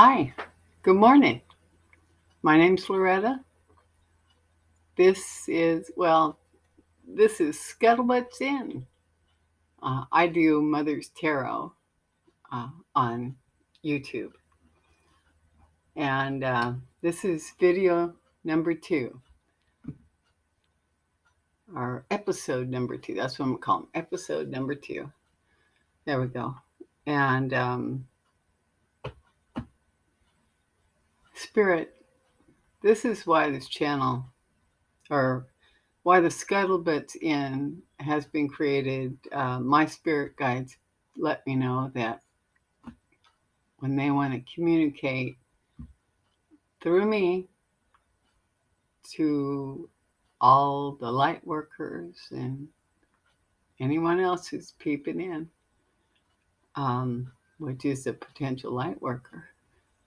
Hi, good morning. My name's Loretta. This is Skuttlebutts In. I do MothersTarot on YouTube. And this is video number 2, or episode number 2. That's what I'm calling episode number 2. There we go. And Spirit, this is why this channel, or why the Skuttlebutts In has been created. My spirit guides let me know that when they want to communicate through me to all the light workers and anyone else who's peeping in, which is a potential light worker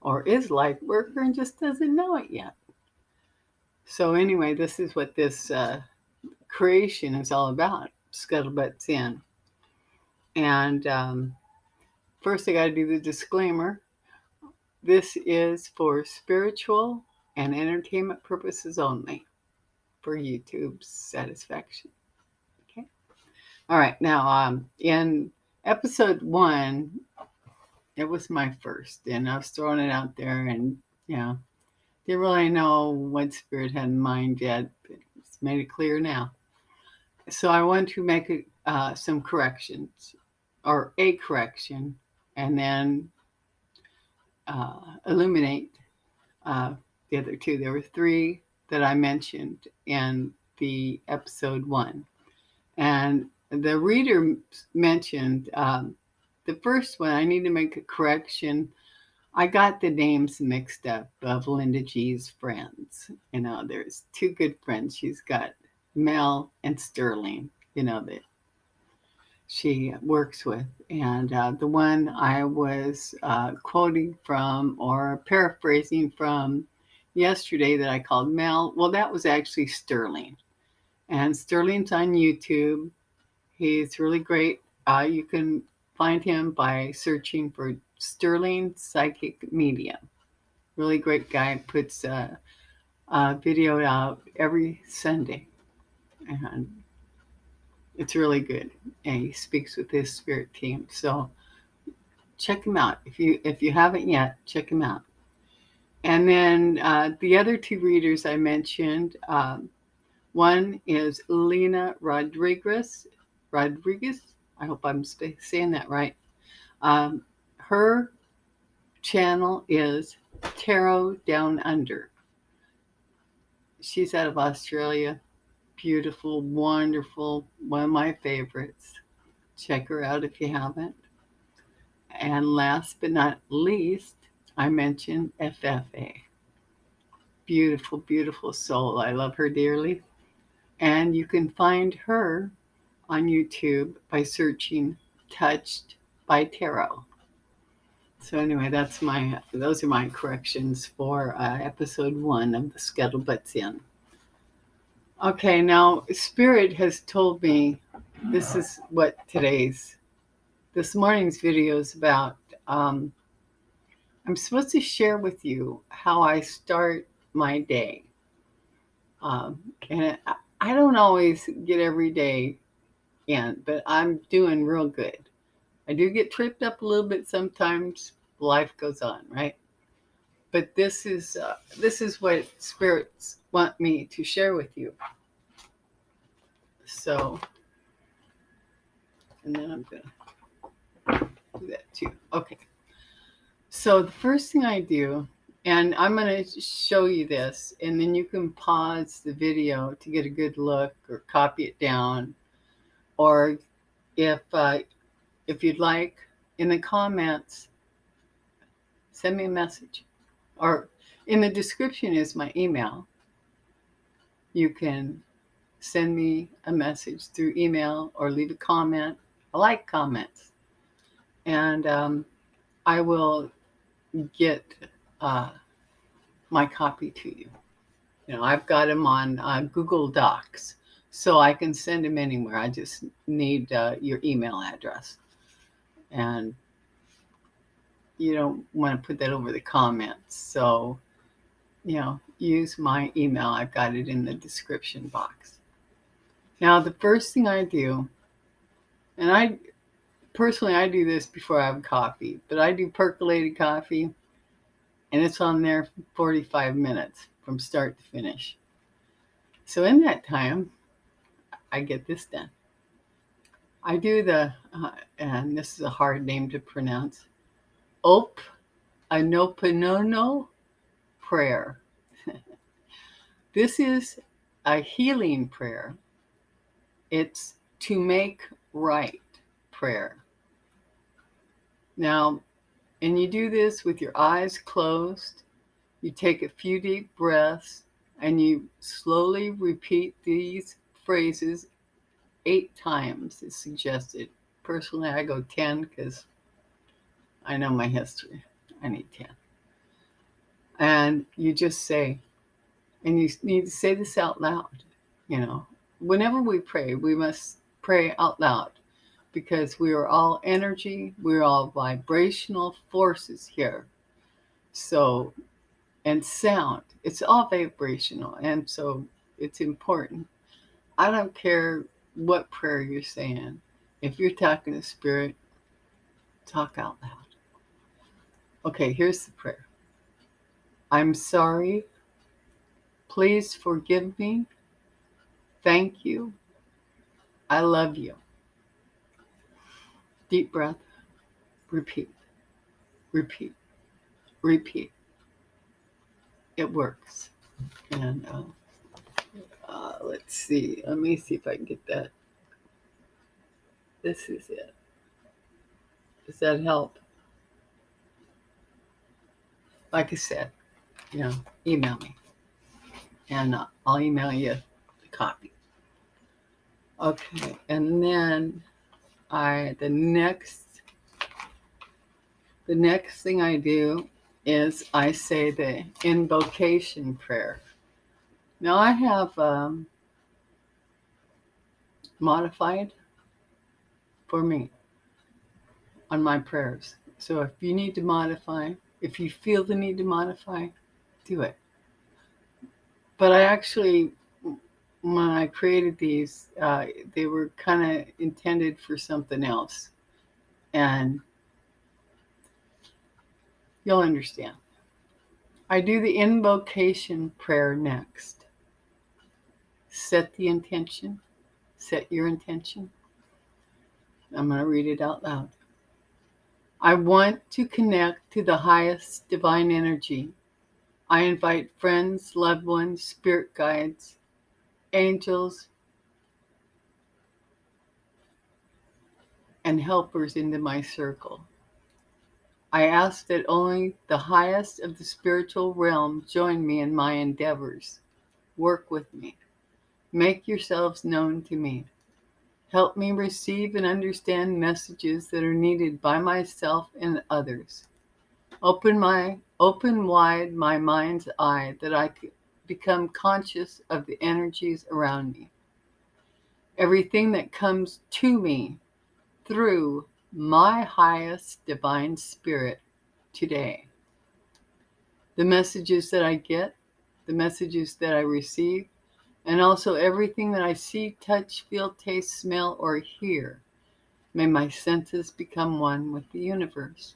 or is light worker and just doesn't know it yet. So anyway, this is what this creation is all about, Skuttlebutts In. And first I got to do the disclaimer. This is for spiritual and entertainment purposes only, for YouTube's satisfaction. Okay. All right. Now, in episode 1, it was my first, and I was throwing it out there, and didn't really know what Spirit had in mind yet, but it's made it clear now. So I want to make some corrections, or a correction, and then illuminate the other 2. There were 3 that I mentioned in the episode 1. And the reader mentioned the first one. I need to make a correction. I got the names mixed up of Linda G's friends. There's 2 good friends. She's got Mel and Sterling, that she works with. And the one I was quoting from or paraphrasing from yesterday that I called Mel, well, that was actually Sterling. And Sterling's on YouTube. He's really great. You can find him by searching for Sterling Psychic Medium. Really great guy. Puts a video out every Sunday. And it's really good. And he speaks with his spirit team. So check him out. If you haven't yet, check him out. And then the other 2 readers I mentioned, one is Lena Rodriguez. I hope I'm saying that right. Her channel is Tarot Down Under. She's out of Australia. Beautiful, wonderful, one of my favorites. Check her out if you haven't. And last but not least, I mentioned FFA. Beautiful, beautiful soul. I love her dearly. And you can find her on YouTube by searching Touched by Tarot. So anyway, those are my corrections for episode 1 of the Skuttlebutts In. Okay, now Spirit has told me this is what this morning's video is about. I'm supposed to share with you how I start my day. And I don't always get every day in, but I'm doing real good. I do get tripped up a little bit sometimes. Life goes on, right? But this is what spirits want me to share with you. So, and then I'm gonna do that too. Okay. So the first thing I do, and I'm gonna show you this, and then you can pause the video to get a good look or copy it down, or if you'd like, in the comments, send me a message, or in the description is my email. You can send me a message through email or leave a comment. I like comments, and I will get my copy to you. I've got them on Google Docs, so I can send them anywhere. I just need your email address. And you don't want to put that over the comments. So, use my email. I've got it in the description box. Now, the first thing I do, and I do this before I have coffee, but I do percolated coffee, and it's on there for 45 minutes from start to finish. So in that time, I get this done. I do and this is a hard name to pronounce, Anoponono prayer. This is a healing prayer. It's to make right prayer. Now, and you do this with your eyes closed. You take a few deep breaths and you slowly repeat these phrases 8 times is suggested. Personally, I go 10 because I know my history. I need 10. And you just say, and you need to say this out loud. Whenever we pray, we must pray out loud because we are all energy. We're all vibrational forces here. So, and sound, it's all vibrational. And so it's important. I don't care what prayer you're saying. If you're talking to spirit, talk out loud. Okay, here's the prayer. I'm sorry. Please forgive me. Thank you. I love you. Deep breath. Repeat. Repeat. Repeat. It works. And let's see. Let me see if I can get that. This is it. Does that help? Like I said, email me. And I'll email you the copy. Okay. And then the next thing I do is I say the invocation prayer. Now I have modified for me on my prayers. So if you need to modify, if you feel the need to modify, do it. But I actually, when I created these, they were kind of intended for something else. And you'll understand. I do the invocation prayer next. Set the intention. Set your intention. I'm going to read it out loud. I want to connect to the highest divine energy. I invite friends, loved ones, spirit guides, angels, and helpers into my circle. I ask that only the highest of the spiritual realm join me in my endeavors. Work with me. Make yourselves known to me. Help me receive and understand messages that are needed by myself and others. Open wide my mind's eye that I could become conscious of the energies around me. Everything that comes to me through my highest divine spirit today. The messages that I get, the messages that I receive, and also everything that I see, touch, feel, taste, smell, or hear. May my senses become one with the universe.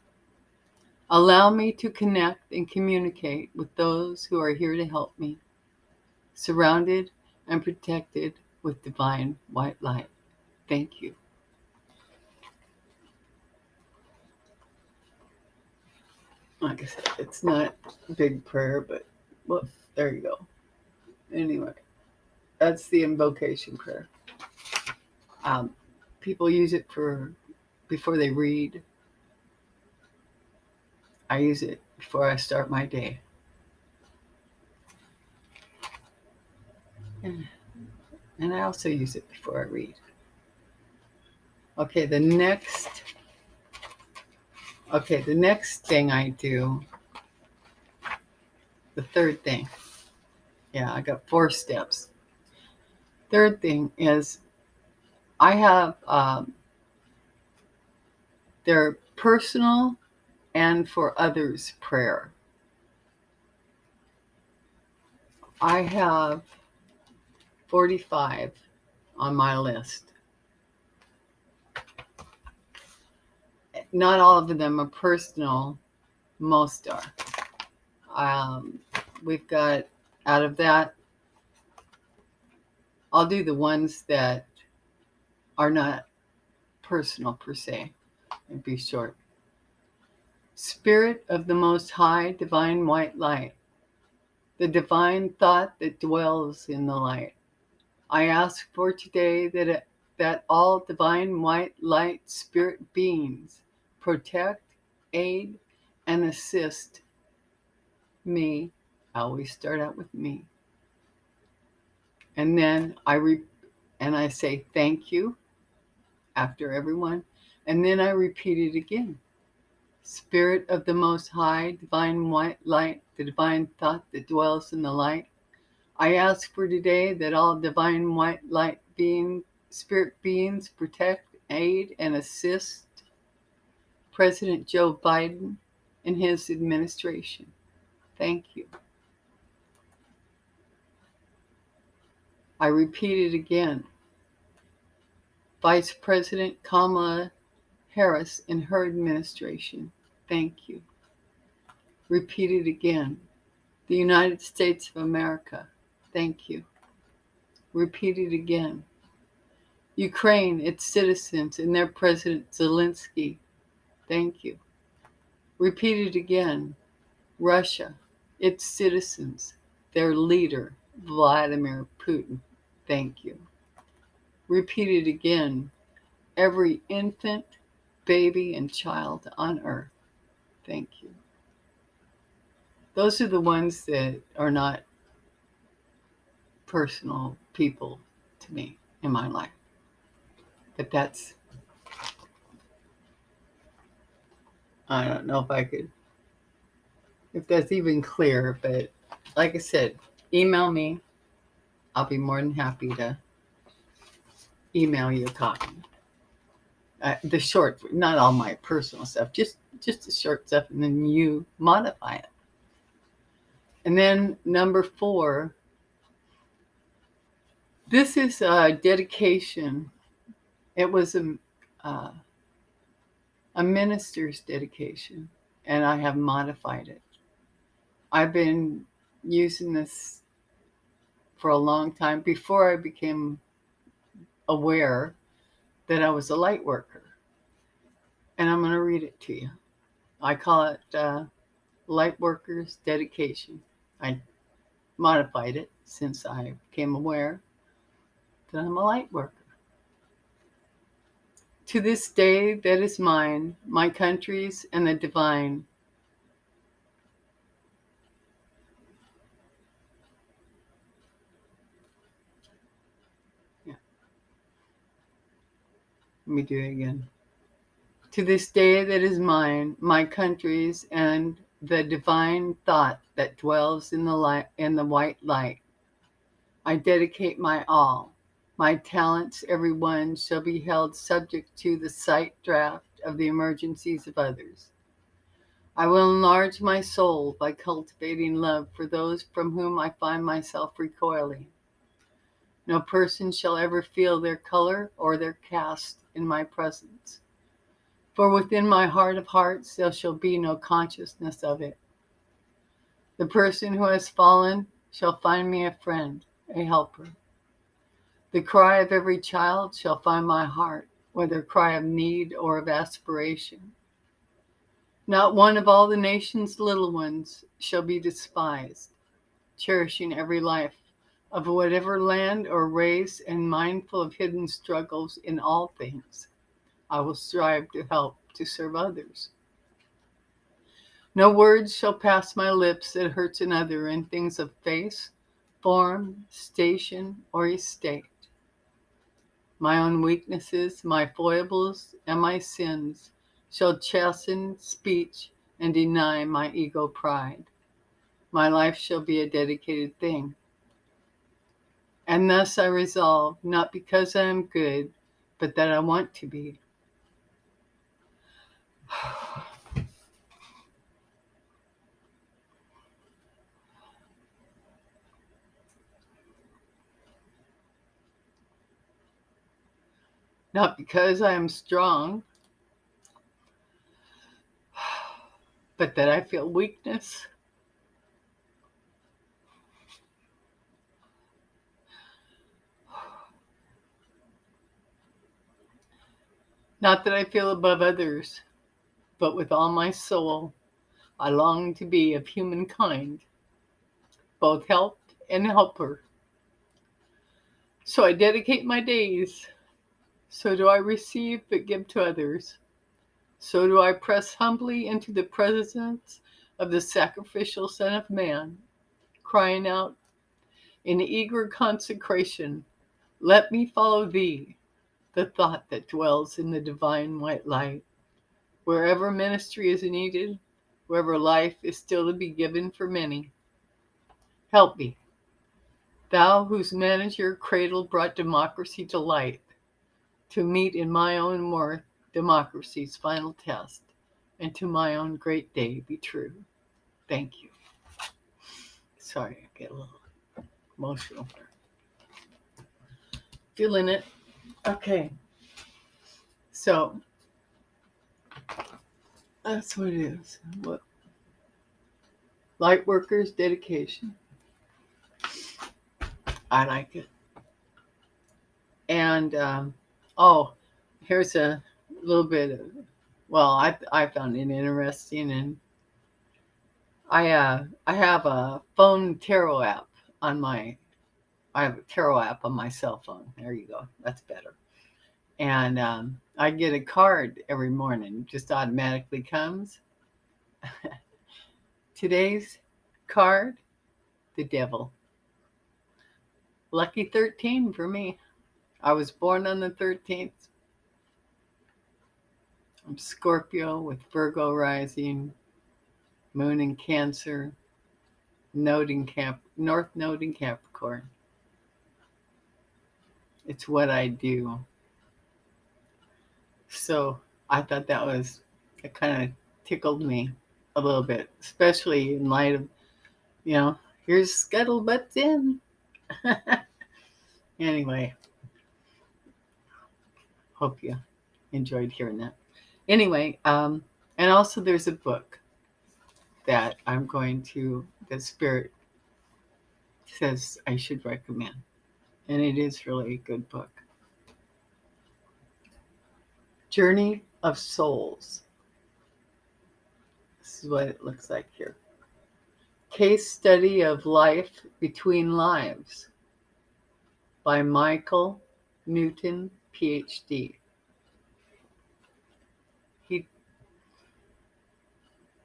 Allow me to connect and communicate with those who are here to help me, surrounded and protected with divine white light. Thank you. Like I said, it's not a big prayer, but well, there you go. Anyway, that's the invocation prayer. People use it before they read. I use it before I start my day. And I also use it before I read. Okay, the next thing I do, the third thing. Yeah, I got 4 steps. Third thing is I have their personal and for others prayer. I have 45 on my list. Not all of them are personal, most are. We've got, out of that, I'll do the ones that are not personal per se and be short. Spirit of the Most High, divine white light, the divine thought that dwells in the light. I ask for today that all divine white light spirit beings protect, aid, and assist me. I always start out with me. And then I say thank you after everyone. And then I repeat it again. Spirit of the Most High, divine white light, the divine thought that dwells in the light. I ask for today that all divine white light spirit beings protect, aid, and assist President Joe Biden in his administration. Thank you. I repeat it again. Vice President Kamala Harris in her administration. Thank you. Repeat it again. The United States of America. Thank you. Repeat it again. Ukraine, its citizens, and their President Zelensky. Thank you. Repeat it again. Russia, its citizens, their leader, Vladimir Putin. Thank you. Repeat it again. Every infant, baby, and child on earth. Thank you. Those are the ones that are not personal people to me in my life. But I don't know if that's even clear, but like I said, email me. I'll be more than happy to email you a copy. The short, not all my personal stuff, just the short stuff, and then you modify it. And then number 4, this is a dedication. It was a minister's dedication, and I have modified it. I've been using this for a long time before I became aware that I was a light worker. And I'm going to read it to you. I call it Light Worker's Dedication. I modified it since I became aware that I'm a light worker. To this day that is mine, my country's, and the divine. Let me do it again. To this day that is mine, my country's, and the divine thought that dwells in the light, in the white light. I dedicate my all. My talents, every one, shall be held subject to the sight draft of the emergencies of others. I will enlarge my soul by cultivating love for those from whom I find myself recoiling. No person shall ever feel their color or their caste in my presence. For within my heart of hearts there shall be no consciousness of it. The person who has fallen shall find me a friend, a helper. The cry of every child shall find my heart, whether cry of need or of aspiration. Not one of all the nation's little ones shall be despised, cherishing every life of whatever land or race, and mindful of hidden struggles in all things. I will strive to help, to serve others. No words shall pass my lips that hurts another in things of face, form, station, or estate. My own weaknesses, my foibles, and my sins shall chasten speech and deny my ego pride. My life shall be a dedicated thing. And thus I resolve, not because I am good, but that I want to be. Not because I am strong, but that I feel weakness. Not that I feel above others, but with all my soul, I long to be of humankind, both help and helper. So I dedicate my days. So do I receive but give to others. So do I press humbly into the presence of the sacrificial Son of Man, crying out in eager consecration, let me follow thee, the thought that dwells in the divine white light. Wherever ministry is needed, wherever life is still to be given for many, help me, thou whose manager cradle brought democracy to light, to meet in my own worth democracy's final test, and to my own great day be true. Thank you. Sorry, I get a little emotional. Feeling it. Okay. So, that's what it is. What? Light workers' dedication. I like it. And, here's a little bit of, I found it interesting, and I have a phone tarot app on my, I have a tarot app on my cell phone. There you go. That's better. And I get a card every morning. It just automatically comes. Today's card, the devil. Lucky 13 for me. I was born on the 13th. I'm Scorpio with Virgo rising, moon in Cancer, North node in Capricorn. It's what I do. So I thought it kind of tickled me a little bit, especially in light of, here's Skuttlebutts In. Anyway, hope you enjoyed hearing that. Anyway, and also there's a book that that Spirit says I should recommend. And it is really a good book. Journey of Souls. This is what it looks like here. Case Study of Life Between Lives by Michael Newton, PhD.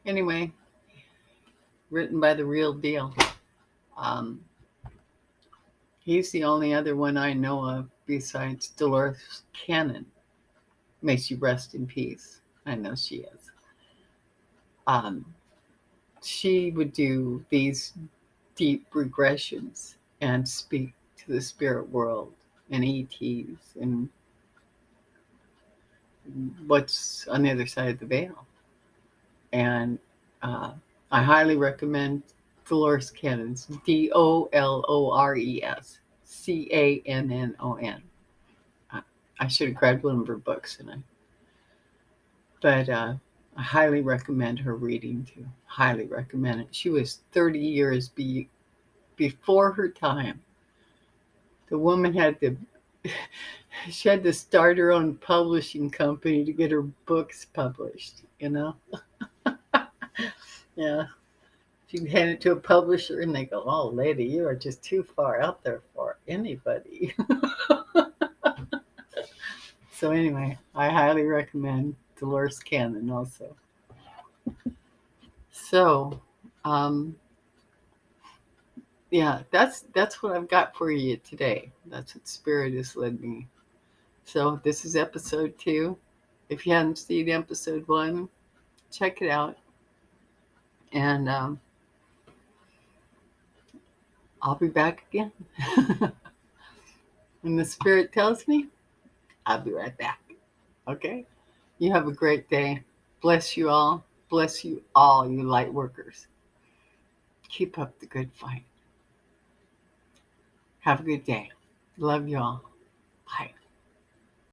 Anyway, written by the real deal. He's the only other one I know of besides Dolores Cannon. May she rest in peace. I know she is. She would do these deep regressions and speak to the spirit world and ETs and what's on the other side of the veil. And I highly recommend Dolores Cannon's DOLORES CANNON. I should have grabbed one of her books, but I highly recommend her reading too. Highly recommend it. She was 30 years before her time. The woman had to start her own publishing company to get her books published, Yeah. She'd hand it to a publisher and they go, oh, lady, you are just too far out there for anybody. So anyway, I highly recommend Dolores Cannon also. So, that's what I've got for you today. That's what Spirit has led me. So this is episode 2. If you haven't seen episode 1, check it out. And I'll be back again. When the Spirit tells me, I'll be right back. Okay? You have a great day. Bless you all. Bless you all, you light workers. Keep up the good fight. Have a good day. Love you all. Bye.